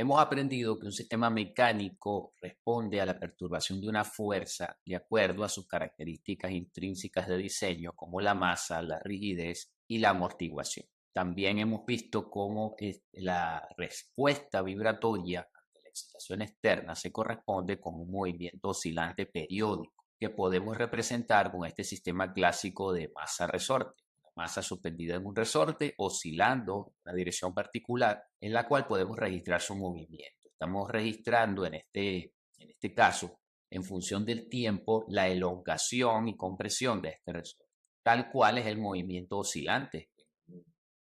Hemos aprendido que un sistema mecánico responde a la perturbación de una fuerza de acuerdo a sus características intrínsecas de diseño, como la masa, la rigidez y la amortiguación. También hemos visto cómo la respuesta vibratoria ante la excitación externa se corresponde con un movimiento oscilante periódico que podemos representar con este sistema clásico de masa-resorte. Masa suspendida en un resorte, oscilando en una dirección particular, en la cual podemos registrar su movimiento. Estamos registrando en este caso, en función del tiempo, la elongación y compresión de este resorte, tal cual es el movimiento oscilante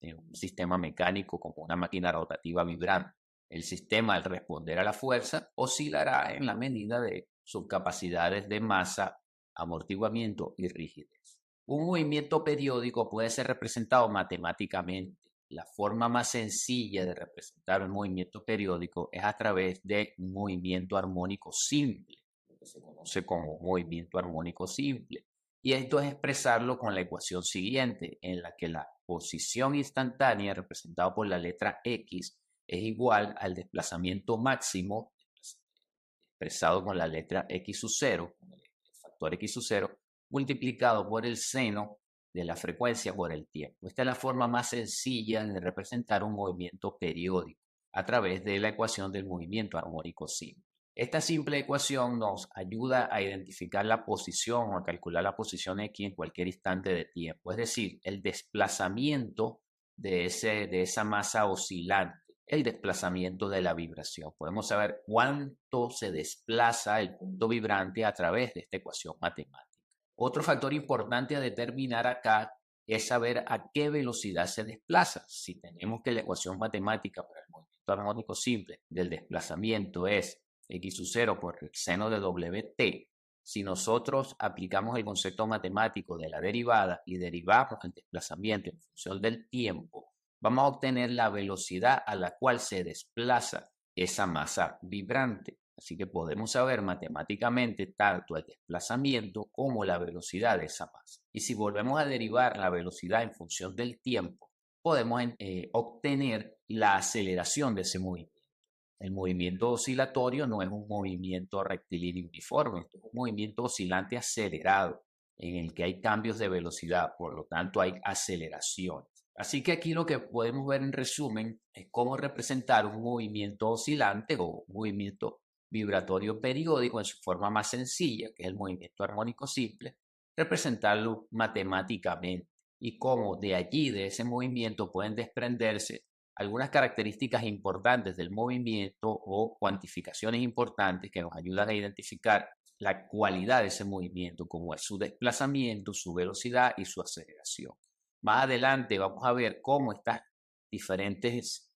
en un sistema mecánico como una máquina rotativa vibrante. El sistema, al responder a la fuerza, oscilará en la medida de sus capacidades de masa, amortiguamiento y rigidez. Un movimiento periódico puede ser representado matemáticamente. La forma más sencilla de representar un movimiento periódico es a través de un movimiento armónico simple, lo que se conoce como movimiento armónico simple. Y esto es expresarlo con la ecuación siguiente, en la que la posición instantánea representada por la letra X es igual al desplazamiento máximo expresado con la letra X sub 0, el factor X sub 0, multiplicado por el seno de la frecuencia por el tiempo. Esta es la forma más sencilla de representar un movimiento periódico a través de la ecuación del movimiento armónico simple. Esta simple ecuación nos ayuda a identificar la posición o a calcular la posición X en cualquier instante de tiempo, es decir, el desplazamiento de esa masa oscilante, el desplazamiento de la vibración. Podemos saber cuánto se desplaza el punto vibrante a través de esta ecuación matemática. Otro factor importante a determinar acá es saber a qué velocidad se desplaza. Si tenemos que la ecuación matemática para el movimiento armónico simple del desplazamiento es x sub 0 por el seno de wt, si nosotros aplicamos el concepto matemático de la derivada y derivamos el desplazamiento en función del tiempo, vamos a obtener la velocidad a la cual se desplaza esa masa vibrante. Así que podemos saber matemáticamente tanto el desplazamiento como la velocidad de esa masa. Y si volvemos a derivar la velocidad en función del tiempo, podemos obtener la aceleración de ese movimiento. El movimiento oscilatorio no es un movimiento rectilíneo uniforme, es un movimiento oscilante acelerado en el que hay cambios de velocidad, por lo tanto hay aceleraciones. Así que aquí lo que podemos ver en resumen es cómo representar un movimiento oscilante o un movimiento vibratorio periódico en su forma más sencilla, que es el movimiento armónico simple, representarlo matemáticamente y cómo de allí, de ese movimiento, pueden desprenderse algunas características importantes del movimiento o cuantificaciones importantes que nos ayudan a identificar la cualidad de ese movimiento, como es su desplazamiento, su velocidad y su aceleración. Más adelante vamos a ver cómo estas diferentes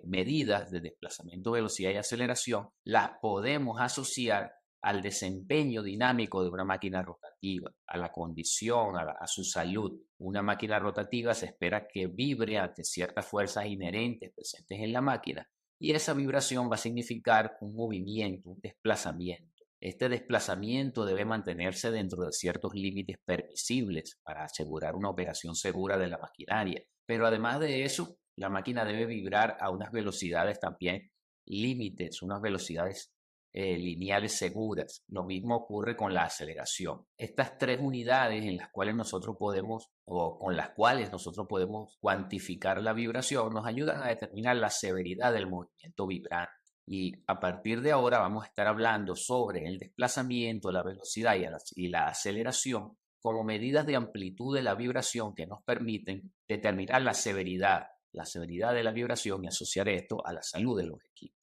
medidas de desplazamiento, velocidad y aceleración las podemos asociar al desempeño dinámico de una máquina rotativa, a la condición, a su salud. Una máquina rotativa se espera que vibre ante ciertas fuerzas inherentes presentes en la máquina y esa vibración va a significar un movimiento, un desplazamiento. Este desplazamiento debe mantenerse dentro de ciertos límites permisibles para asegurar una operación segura de la maquinaria. Pero además de eso, la máquina debe vibrar a unas velocidades también límites, unas velocidades lineales seguras. Lo mismo ocurre con la aceleración. Estas tres unidades en las cuales nosotros podemos, o con las cuales nosotros podemos cuantificar la vibración, nos ayudan a determinar la severidad del movimiento vibrante. Y a partir de ahora vamos a estar hablando sobre el desplazamiento, la velocidad y la aceleración como medidas de amplitud de la vibración que nos permiten determinar la severidad de la vibración y asociar esto a la salud de los equipos.